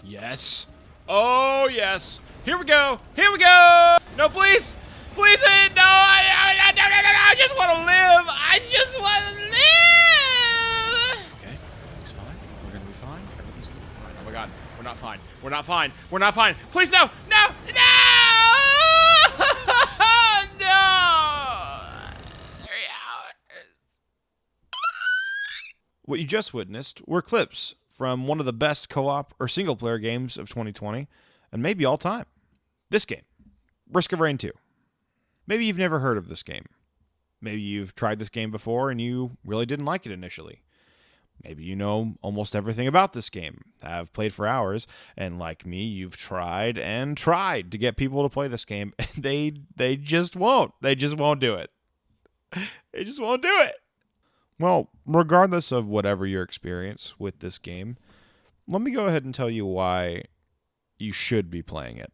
Yes. Oh, yes. Here we go. Here we go. No, please. Please. No. I just want to live. I just want to live. Okay. Everything's fine. We're going to be fine. Everything's going to be fine. Oh, my God. We're not fine. We're not fine. We're not fine. Please, no. No. No. No. 3 hours. What you just witnessed were clips from one of the best co-op or single-player games of 2020, and maybe all time. This game, Risk of Rain 2. Maybe you've never heard of this game. Maybe you've tried this game before and you really didn't like it initially. Maybe you know almost everything about this game, have played for hours, and like me, you've tried and tried to get people to play this game, and they just won't. They just won't do it. They just won't do it. Well, regardless of whatever your experience with this game, let me go ahead and tell you why you should be playing it.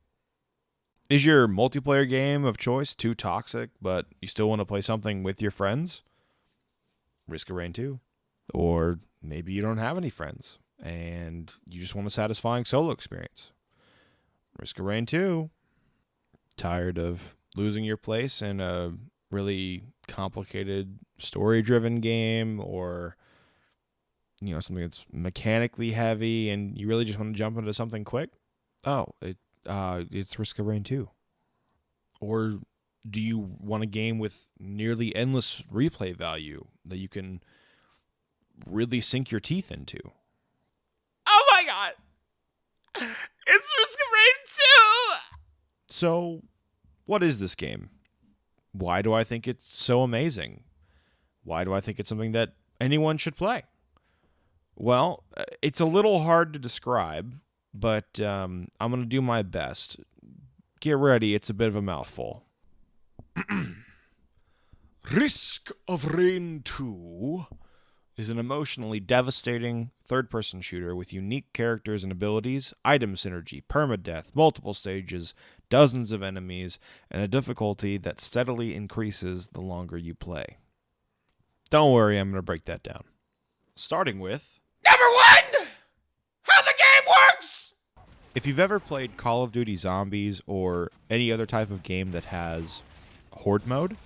Is your multiplayer game of choice too toxic, but you still want to play something with your friends? Risk of Rain 2. Or maybe you don't have any friends, and you just want a satisfying solo experience. Risk of Rain 2. Tired of losing your place in a really complicated story-driven game, or something that's mechanically heavy and you really just want to jump into something quick? Oh, it's Risk of Rain 2. Or do you want a game with nearly endless replay value that you can really sink your teeth into? Oh my God! It's Risk of Rain 2! So, what is this game? Why do I think it's so amazing? Why do I think it's something that anyone should play? Well, it's a little hard to describe, but I'm going to do my best. Get ready, it's a bit of a mouthful. Risk of Rain 2 is an emotionally devastating third-person shooter with unique characters and abilities, item synergy, permadeath, multiple stages, dozens of enemies, and a difficulty that steadily increases the longer you play. Don't worry, I'm going to break that down. Starting with Number 1! How the game works! If you've ever played Call of Duty Zombies or any other type of game that has Horde mode,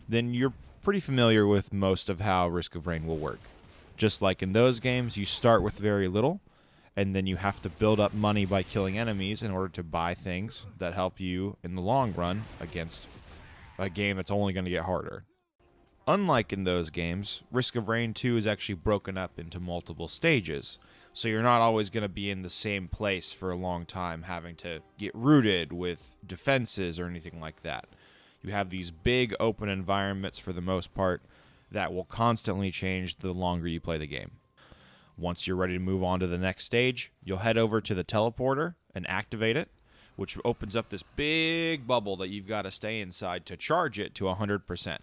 then you're pretty familiar with most of how Risk of Rain will work. Just like in those games, you start with very little, and then you have to build up money by killing enemies in order to buy things that help you in the long run against a game that's only going to get harder. Unlike in those games, Risk of Rain 2 is actually broken up into multiple stages, so you're not always going to be in the same place for a long time having to get rooted with defenses or anything like that. You have these big open environments for the most part that will constantly change the longer you play the game. Once you're ready to move on to the next stage, you'll head over to the teleporter and activate it, which opens up this big bubble that you've got to stay inside to charge it to 100%.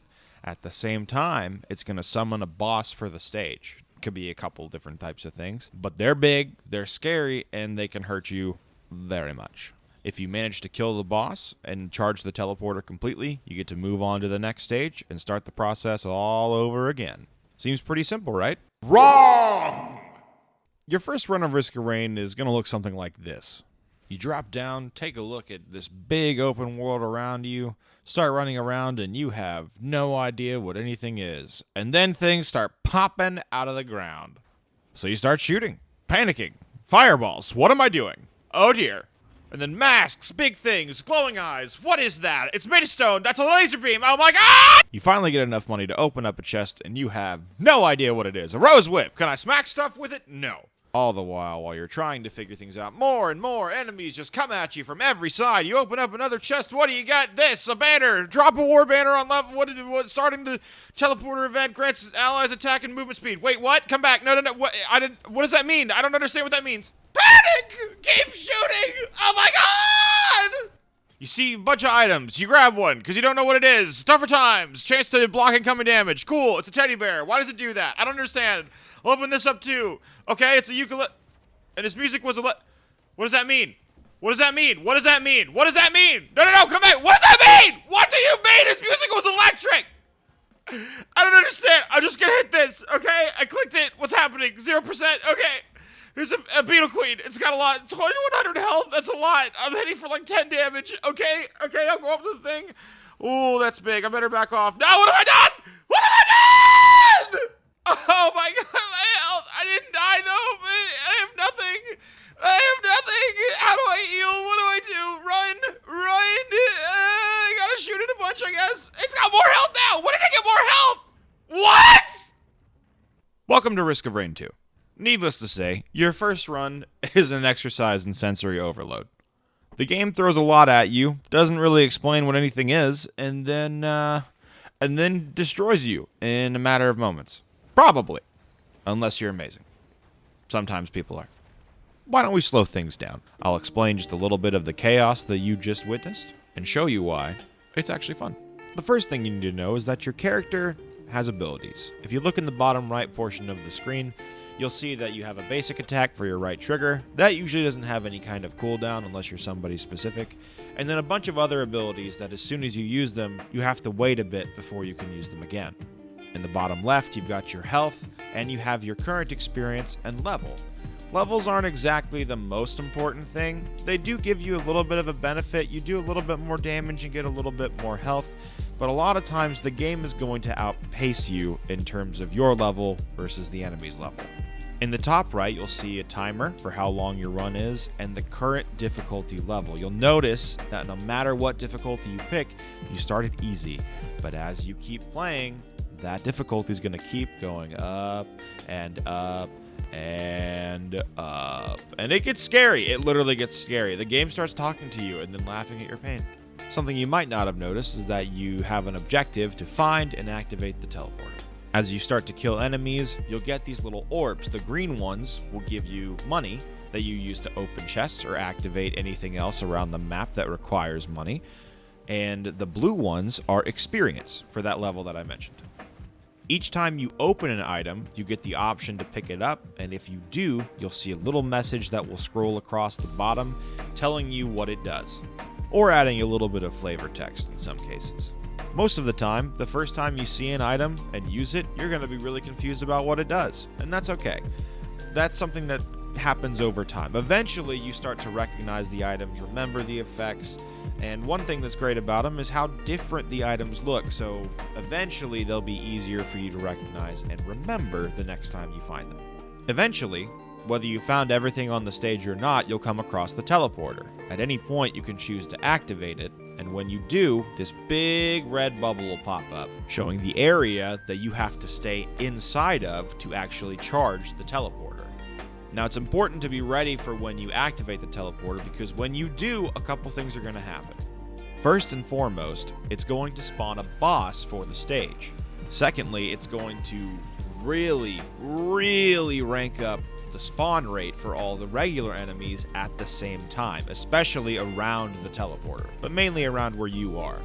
At the same time, it's going to summon a boss for the stage. Could be a couple different types of things, but they're big, they're scary, and they can hurt you very much. If you manage to kill the boss and charge the teleporter completely, you get to move on to the next stage and start the process all over again. Seems pretty simple, right? Wrong! Your first run of Risk of Rain is going to look something like this. You drop down, take a look at this big open world around you, start running around, and you have no idea what anything is. And then things start popping out of the ground. So you start shooting, panicking. Fireballs, what am I doing? Oh dear. And then masks, big things, glowing eyes. What is that? It's made of stone. That's a laser beam. Oh my God! You finally get enough money to open up a chest, and you have no idea what it is. A rose whip. Can I smack stuff with it? No. All the while you're trying to figure things out, more and more enemies just come at you from every side. You open up another chest. What do you got? This, a banner. Drop a war banner on level. What is it? Starting the teleporter event grants allies attack and movement speed. Wait, what? Come back. No. What does that mean? I don't understand what that means. Panic! Keep shooting! Oh my God! You see a bunch of items. You grab one because you don't know what it is. Tougher times. Chance to block incoming damage. Cool. It's a teddy bear. Why does it do that? I don't understand. I'll open this up too. Okay, it's a ukulele. And his music was a What does that mean? What does that mean? What does that mean? What does that mean? No, come back. What does that mean? What do you mean his music was electric? I don't understand. I'm just gonna hit this, okay? I clicked it. What's happening? 0%. Okay. There's a beetle queen. It's got a lot. 2100 health. That's a lot. I'm hitting for like 10 damage. Okay, I'll go up to the thing. Oh, that's big. I better back off. No, what have I done? What have I done? Oh my god, my health. I didn't die though. I have nothing. How do I heal? What do I do? Run. I gotta shoot it a bunch, I guess. It's got more health now. When did I get more health? What? Welcome to Risk of Rain 2. Needless to say, your first run is an exercise in sensory overload. The game throws a lot at you, doesn't really explain what anything is, and then destroys you in a matter of moments. Probably. Unless you're amazing. Sometimes people are. Why don't we slow things down? I'll explain just a little bit of the chaos that you just witnessed, and show you why it's actually fun. The first thing you need to know is that your character has abilities. If you look in the bottom right portion of the screen, you'll see that you have a basic attack for your right trigger. That usually doesn't have any kind of cooldown unless you're somebody specific. And then a bunch of other abilities that as soon as you use them, you have to wait a bit before you can use them again. In the bottom left, you've got your health, and you have your current experience and level. Levels aren't exactly the most important thing. They do give you a little bit of a benefit. You do a little bit more damage and get a little bit more health. But a lot of times the game is going to outpace you in terms of your level versus the enemy's level. In the top right, you'll see a timer for how long your run is and the current difficulty level. You'll notice that no matter what difficulty you pick, you start at easy. But as you keep playing, that difficulty is going to keep going up and up and up. And it gets scary. It literally gets scary. The game starts talking to you and then laughing at your pain. Something you might not have noticed is that you have an objective to find and activate the teleporter. As you start to kill enemies, you'll get these little orbs. The green ones will give you money that you use to open chests or activate anything else around the map that requires money. And the blue ones are experience for that level that I mentioned. Each time you open an item, you get the option to pick it up, and if you do, you'll see a little message that will scroll across the bottom telling you what it does, or adding a little bit of flavor text in some cases. Most of the time, the first time you see an item and use it, you're going to be really confused about what it does, and that's okay. That's something that happens over time. Eventually, you start to recognize the items, remember the effects, and one thing that's great about them is how different the items look, so eventually they'll be easier for you to recognize and remember the next time you find them. Eventually, whether you found everything on the stage or not, you'll come across the teleporter. At any point, you can choose to activate it, and when you do, this big red bubble will pop up, showing the area that you have to stay inside of to actually charge the teleporter. Now, it's important to be ready for when you activate the teleporter, because when you do, a couple things are going to happen. First and foremost, it's going to spawn a boss for the stage. Secondly, it's going to really rank up the spawn rate for all the regular enemies at the same time, especially around the teleporter, but mainly around where you are.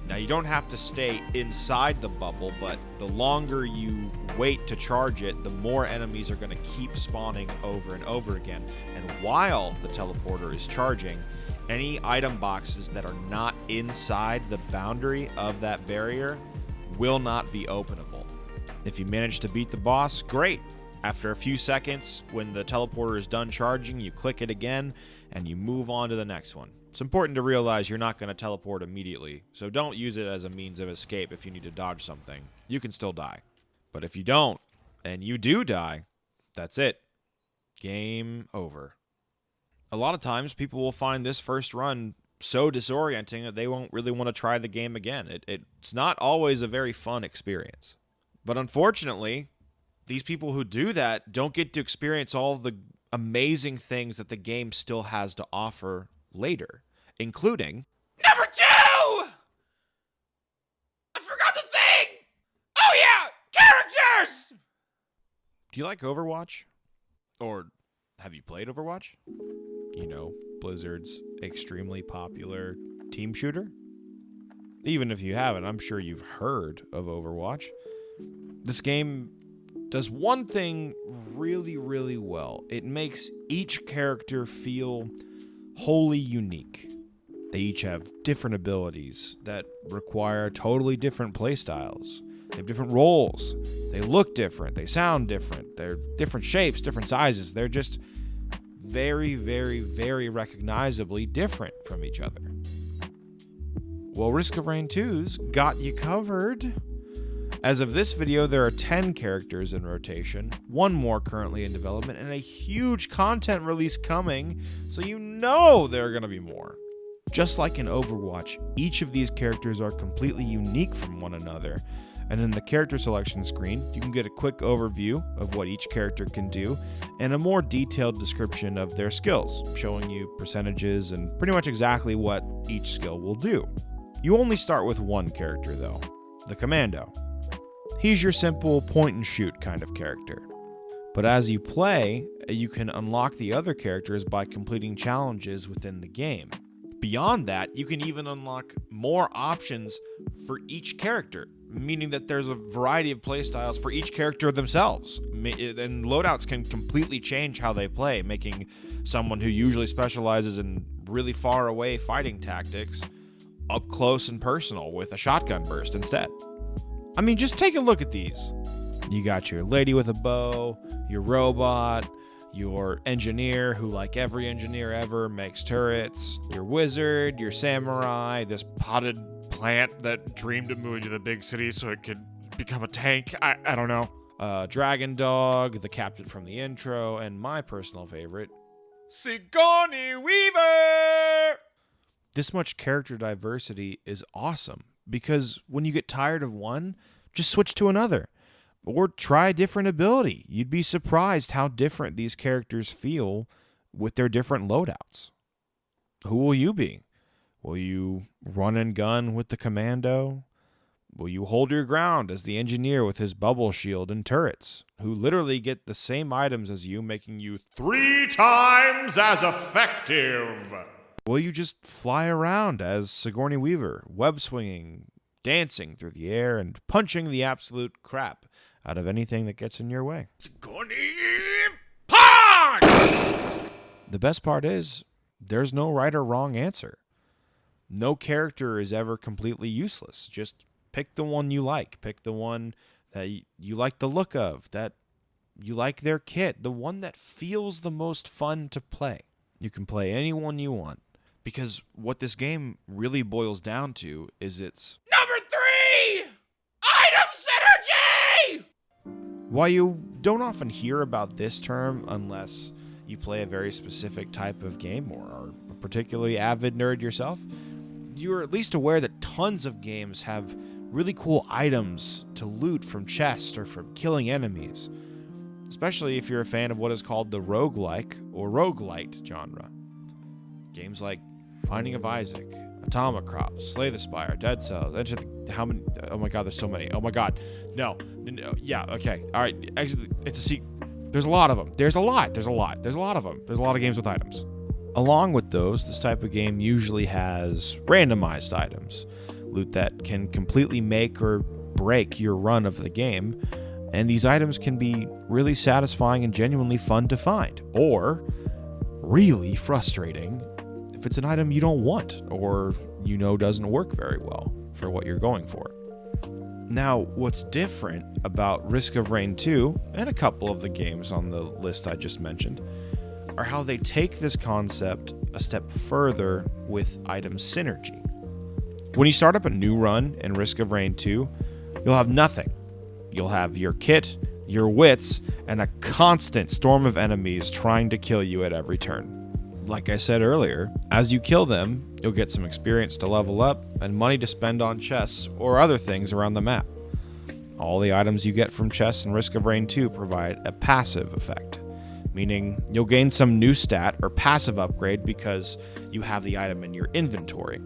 Now, you don't have to stay inside the bubble, but the longer you wait to charge it, the more enemies are going to keep spawning over and over again. And while the teleporter is charging, any item boxes that are not inside the boundary of that barrier will not be openable. If you manage to beat the boss, great. After a few seconds, when the teleporter is done charging, you click it again, and you move on to the next one. It's important to realize you're not going to teleport immediately, so don't use it as a means of escape if you need to dodge something. You can still die. But if you don't, and you do die, that's it. Game over. A lot of times, people will find this first run so disorienting that they won't really want to try the game again. It's not always a very fun experience. But unfortunately, these people who do that don't get to experience all the amazing things that the game still has to offer later, including number 2! I forgot the thing! Oh yeah! Characters! Do you like Overwatch? Or have you played Overwatch? You know, Blizzard's extremely popular team shooter? Even if you haven't, I'm sure you've heard of Overwatch. This game does one thing really well. It makes each character feel wholly unique. They each have different abilities that require totally different playstyles. They have different roles. They look different. They sound different. They're different shapes, different sizes. They're just very, very, very recognizably different from each other. Well, Risk of Rain 2's got you covered. As of this video, there are 10 characters in rotation, 1 more currently in development, and a huge content release coming, so you know there are going to be more. Just like in Overwatch, each of these characters are completely unique from one another, and in the character selection screen, you can get a quick overview of what each character can do, and a more detailed description of their skills, showing you percentages and pretty much exactly what each skill will do. You only start with one character though, the Commando. He's your simple point-and-shoot kind of character. But as you play, you can unlock the other characters by completing challenges within the game. Beyond that, you can even unlock more options for each character, meaning that there's a variety of playstyles for each character themselves. And loadouts can completely change how they play, making someone who usually specializes in really far away fighting tactics up close and personal with a shotgun burst instead. I mean, just take a look at these. You got your lady with a bow, your robot, your engineer who, like every engineer ever, makes turrets, your wizard, your samurai, this potted plant that dreamed of moving to the big city so it could become a tank. I don't know. Dragon Dog, the captain from the intro, and my personal favorite, Sigourney Weaver! This much character diversity is awesome. Because when you get tired of one, just switch to another. Or try a different ability. You'd be surprised how different these characters feel with their different loadouts. Who will you be? Will you run and gun with the Commando? Will you hold your ground as the engineer with his bubble shield and turrets, who literally get the same items as you, making you 3 times as effective? Will you just fly around as Sigourney Weaver, web-swinging, dancing through the air, and punching the absolute crap out of anything that gets in your way? Sigourney punch! The best part is, there's no right or wrong answer. No character is ever completely useless. Just pick the one you like. Pick the one that you like the look of, that you like their kit, the one that feels the most fun to play. You can play any one you want. Because what this game really boils down to is its number 3! Item synergy! While you don't often hear about this term unless you play a very specific type of game or are a particularly avid nerd yourself, you're at least aware that tons of games have really cool items to loot from chests or from killing enemies, especially if you're a fan of what is called the roguelike or roguelite genre. Games like Binding of Isaac, Atomic Crops, Slay the Spire, Dead Cells, how many? Oh my god, there's so many. Oh my god. No. Yeah, okay. All right. It's a There's a lot of them. There's a lot of them. There's a lot of games with items. Along with those, this type of game usually has randomized items, loot that can completely make or break your run of the game, and these items can be really satisfying and genuinely fun to find, or really frustrating if it's an item you don't want or you know doesn't work very well for what you're going for. Now, what's different about Risk of Rain 2 and a couple of the games on the list I just mentioned are how they take this concept a step further with item synergy. When you start up a new run in Risk of Rain 2, you'll have nothing. You'll have your kit, your wits, and a constant storm of enemies trying to kill you at every turn. Like I said earlier, as you kill them, you'll get some experience to level up and money to spend on chests or other things around the map. All the items you get from chests in Risk of Rain 2 provide a passive effect, meaning you'll gain some new stat or passive upgrade because you have the item in your inventory.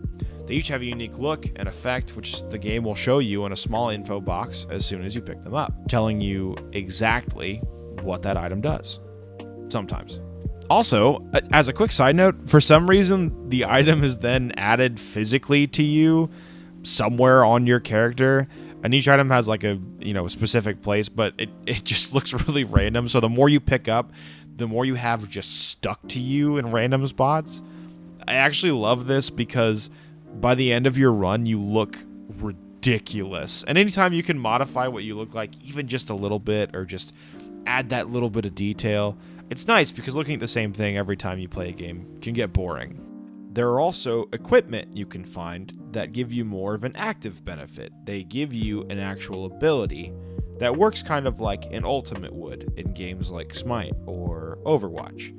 They each have a unique look and effect, which the game will show you in a small info box as soon as you pick them up, telling you exactly what that item does. Sometimes. Also, as a quick side note, for some reason, the item is then added physically to you somewhere on your character, and each item has like a specific place, but it just looks really random. So the more you pick up, the more you have just stuck to you in random spots. I actually love this because by the end of your run, you look ridiculous ridiculous. And anytime you can modify what you look like, even just a little bit, or just add that little bit of detail, it's nice because looking at the same thing every time you play a game can get boring. There are also equipment you can find that give you more of an active benefit. They give you an actual ability that works kind of like an ultimate would in games like Smite or Overwatch.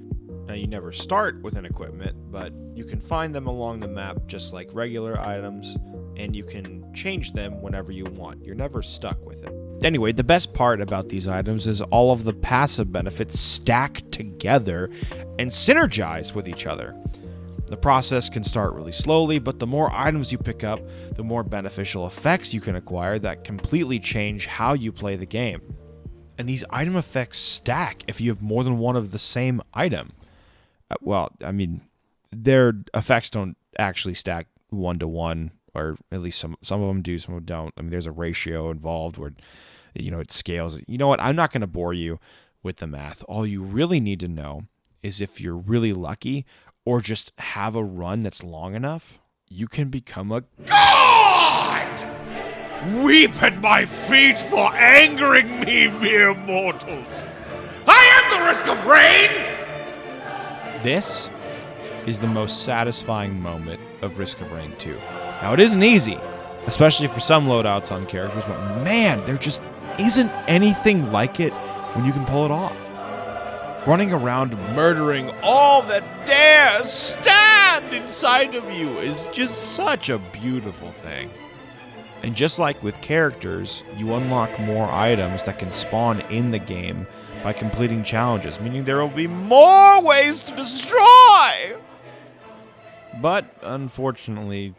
Now, you never start with an equipment, but you can find them along the map just like regular items, and you can change them whenever you want. You're never stuck with it. Anyway, the best part about these items is all of the passive benefits stack together and synergize with each other. The process can start really slowly, but the more items you pick up, the more beneficial effects you can acquire that completely change how you play the game. And these item effects stack if you have more than one of the same item. Their effects don't actually stack 1-to-1, or at least some of them do, some of them don't. I mean, there's a ratio involved where, it scales. You know what? I'm not going to bore you with the math. All you really need to know is if you're really lucky or just have a run that's long enough, you can become a god! Weep at my feet for angering me, mere mortals! I am the Risk of Rain! This is the most satisfying moment of Risk of Rain 2. Now, it isn't easy, especially for some loadouts on characters, but man, there just isn't anything like it when you can pull it off. Running around murdering all that dares stand inside of you is just such a beautiful thing. And just like with characters, you unlock more items that can spawn in the game by completing challenges, meaning there will be more ways to destroy! But, unfortunately,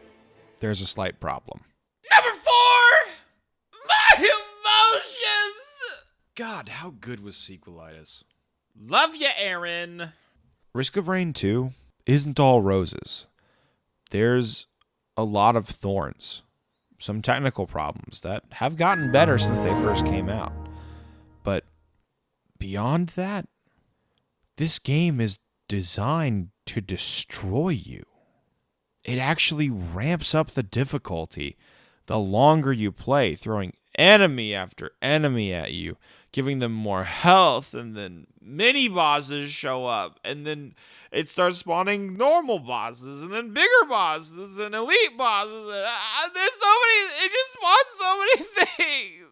there's a slight problem. Number 4! My emotions! God, how good was Sequelitis? Love ya, Aaron! Risk of Rain 2 isn't all roses. There's a lot of thorns. Some technical problems that have gotten better since they first came out. But beyond that, this game is designed to destroy you. It actually ramps up the difficulty the longer you play, throwing enemy after enemy at you, giving them more health, and then mini bosses show up, and then it starts spawning normal bosses, and then bigger bosses, and elite bosses, and there's so many, it just spawns so many things.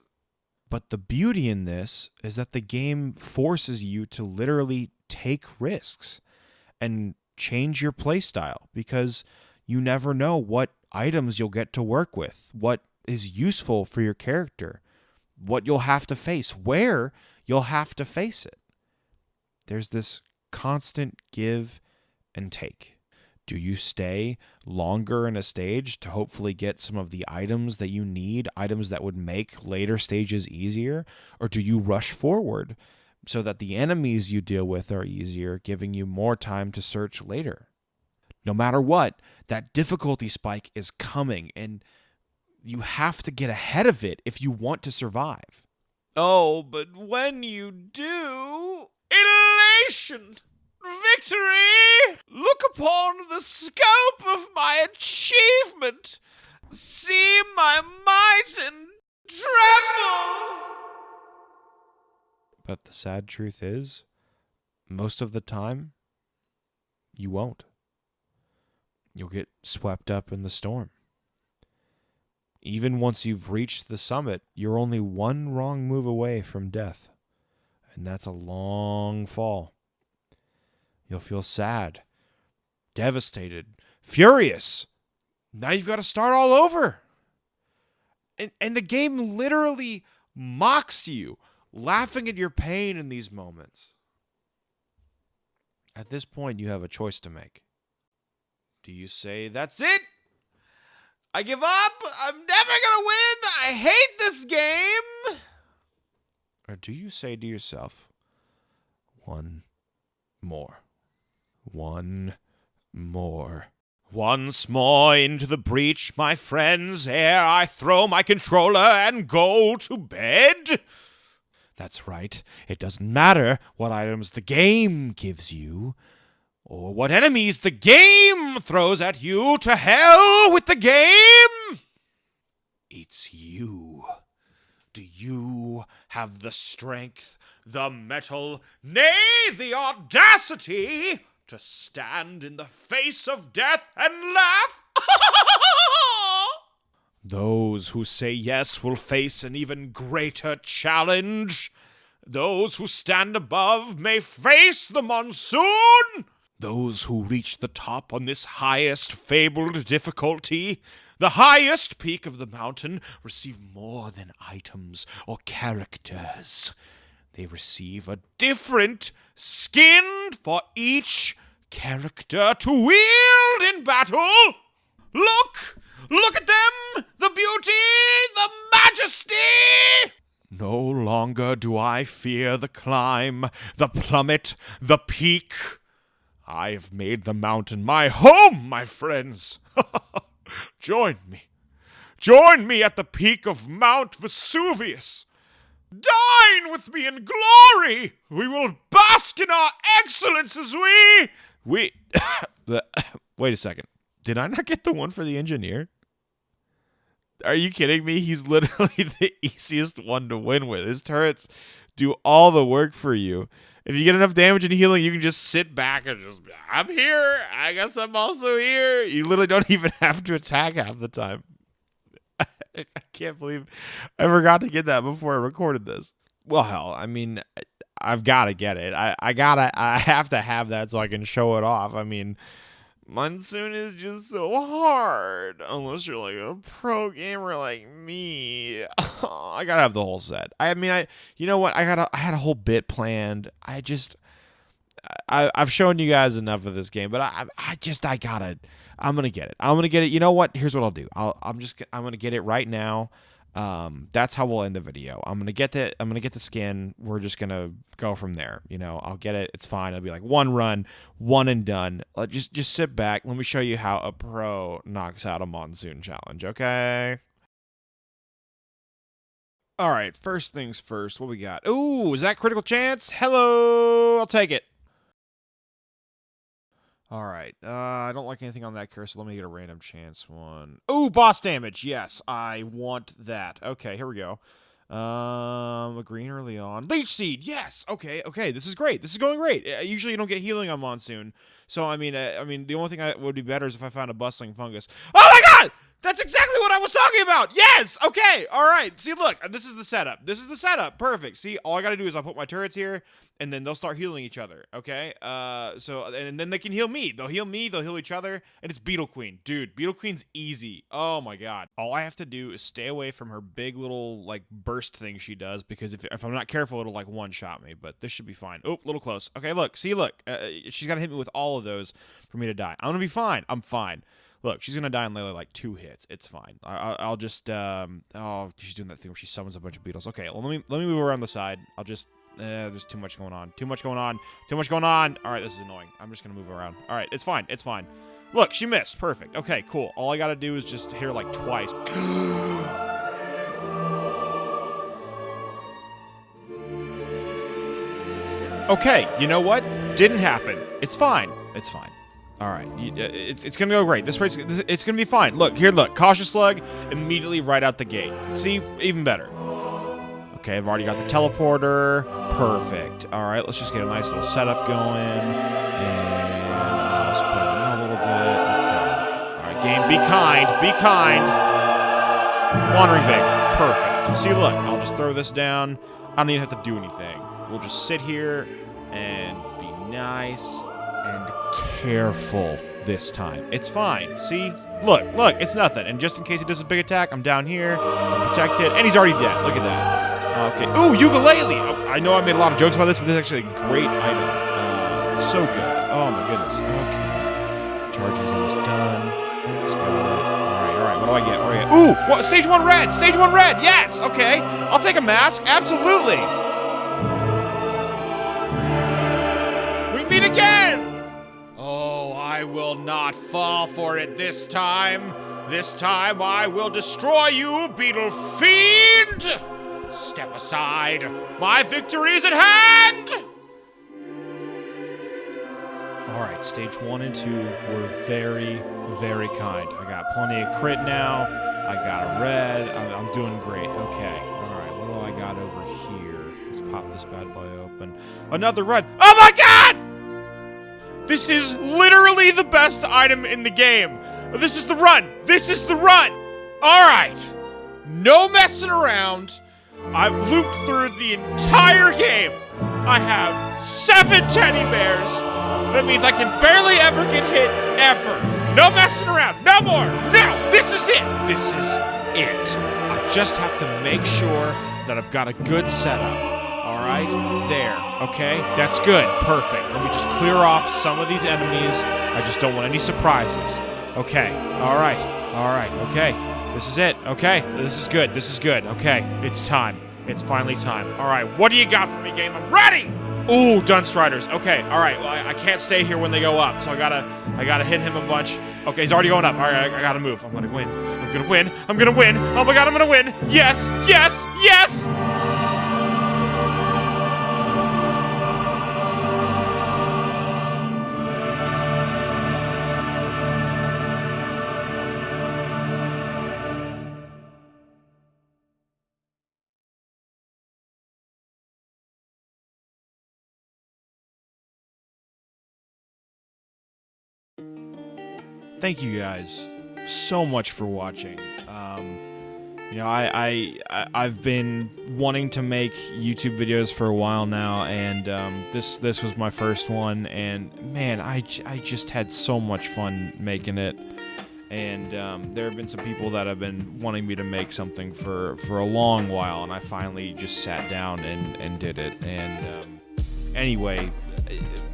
But the beauty in this is that the game forces you to literally take risks and change your playstyle, because you never know what items you'll get to work with, what is useful for your character, what you'll have to face, where you'll have to face it. There's this constant give and take. Do you stay longer in a stage to hopefully get some of the items that you need, items that would make later stages easier? Or do you rush forward so that the enemies you deal with are easier, giving you more time to search later? No matter what, that difficulty spike is coming, and you have to get ahead of it if you want to survive. Oh, but when you do, elation! Victory! Look upon the scope of my achievement! See my might and tremble! But the sad truth is, most of the time, you won't. You'll get swept up in the storm. Even once you've reached the summit, you're only one wrong move away from death. And that's a long fall. You'll feel sad, devastated, furious. Now you've got to start all over. And the game literally mocks you, laughing at your pain in these moments. At this point, you have a choice to make. Do you say, that's it? I give up? I'm never gonna win? I hate this game? Or do you say to yourself, one more. One more. Once more into the breach, my friends, ere I throw my controller and go to bed? That's right. It doesn't matter what items the game gives you, or what enemies the game throws at you. To hell with the game! It's you. Do you have the strength, the mettle, nay, the audacity to stand in the face of death and laugh? Those who say yes will face an even greater challenge. Those who stand above may face the monsoon. Those who reach the top on this highest fabled difficulty, the highest peak of the mountain, receive more than items or characters. They receive a different skin for each character to wield in battle. Look! Look at them! The beauty! The majesty! No longer do I fear the climb, the plummet, the peak. I have made the mountain my home, my friends. Join me. Join me at the peak of Mount Vesuvius. Dine with me in glory. We will bask in our excellence as we... Wait a second. Did I not get the one for the engineer? Are you kidding me? He's literally the easiest one to win with. His turrets do all the work for you. If you get enough damage and healing, you can just sit back and just, I'm here. I guess I'm also here. You literally don't even have to attack half the time. I can't believe I forgot to get that before I recorded this. Well, hell, I mean, I've got to get it. I have to have that so I can show it off. I mean, Monsoon is just so hard. Unless you're like a pro gamer like me. I gotta have the whole set. You know what? I had a whole bit planned. I've shown you guys enough of this game, but I'm gonna get it. I'm gonna get it. You know what? Here's what I'll do. I'm gonna get it right now. That's how we'll end the video. I'm gonna get the skin. We're just gonna go from there. You know, I'll get it. It's fine. It'll be like one run, one and done. Just sit back. Let me show you how a pro knocks out a monsoon challenge. Okay. All right. First things first. What we got? Ooh, is that critical chance? Hello. I'll take it. All right. I don't like anything on that curse, so let me get a random chance one. Ooh, boss damage. Yes, I want that. Okay, here we go. A green early on. Leech Seed. Yes. Okay. This is great. This is going great. Usually you don't get healing on Monsoon. So, I mean, the only thing that would be better is if I found a bustling fungus. Oh my god! That's exactly what I was talking about! Yes! Okay, alright. See, look, this is the setup. Perfect. See, all I gotta do is I'll put my turrets here, and then they'll start healing each other, okay? And then they can heal me. They'll heal each other, and it's Beetle Queen. Dude, Beetle Queen's easy. Oh my god. All I have to do is stay away from her big little, like, burst thing she does, because if I'm not careful, it'll, like, one-shot me, but this should be fine. Oh, a little close. Okay, look. See, look. She's gotta hit me with all of those for me to die. I'm gonna be fine. I'm fine. Look, she's gonna die in literally like 2 hits. It's fine. I'll just oh, she's doing that thing where she summons a bunch of beetles. Okay, well, let me move around the side. I'll just there's too much going on. Too much going on. All right, this is annoying. I'm just gonna move around. All right, it's fine. Look, she missed. Perfect. Okay, cool. All I gotta do is just hit her like twice. Okay, you know what? Didn't happen. It's fine. All right, it's gonna go great. This race, it's gonna be fine. Look, Cautious Slug, immediately right out the gate. See, even better. Okay, I've already got the teleporter. Perfect. All right, let's just get a nice little setup going, and spread it out a little bit. Okay. All right, game, be kind. Wandering Vigor. Perfect. See, look, I'll just throw this down. I don't even have to do anything. We'll just sit here and be nice and careful this time. It's fine. See? Look, it's nothing. And just in case he does a big attack, I'm down here. I'm protected. And he's already dead. Look at that. Okay. Ooh, ukulele! I know I made a lot of jokes about this, but this is actually a great item. So good. Oh my goodness. Okay. Charging's almost done. Just got it. Alright. What do I get? Ooh! What? Stage 1 red! Yes! Okay. I'll take a mask. Absolutely! We meet again! I will not fall for it this time. This time I will destroy you, Beetle Fiend! Step aside. My victory is at hand! Alright, stage 1 and 2 were very, very kind. I got plenty of crit now. I got a red. I'm doing great. Okay. All right. What do I got over here? Let's pop this bad boy open. Another red. Oh my god! This is literally the best item in the game. This is the run. This is the run. All right. No messing around. I've looped through the entire game. I have 7 teddy bears. That means I can barely ever get hit, ever. No messing around. No more. No. This is it. This is it. I just have to make sure that I've got a good setup. All right? There. Okay? That's good. Perfect. Let me just clear off some of these enemies. I just don't want any surprises. Okay. All right. All right. Okay. This is it. Okay. This is good. This is good. Okay. It's time. It's finally time. All right. What do you got for me, game? I'm ready! Ooh, Dunstriders. Okay. All right. Well, I can't stay here when they go up, so I gotta hit him a bunch. Okay, he's already going up. All right. I gotta move. I'm gonna win. I'm gonna win. I'm gonna win. Oh my god, I'm gonna win. Yes! Yes! Yes! Thank you guys so much for watching. You know, I've been wanting to make YouTube videos for a while now, and this was my first one, and man, I just had so much fun making it. And there have been some people that have been wanting me to make something for a long while, and I finally just sat down and did it. And anyway,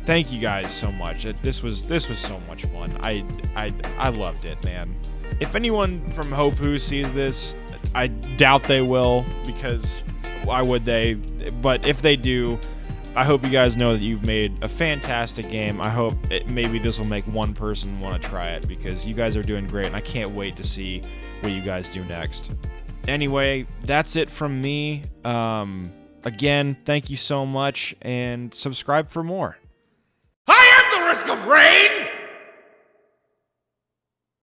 thank you guys so much. This was so much fun. I loved it, man. If anyone from Hopu sees this, I doubt they will, because why would they? But if they do, I hope you guys know that you've made a fantastic game. I hope maybe this will make one person want to try it, because you guys are doing great, and I can't wait to see what you guys do next. Anyway, that's it from me. Again, thank you so much, and subscribe for more. I am the risk of rain!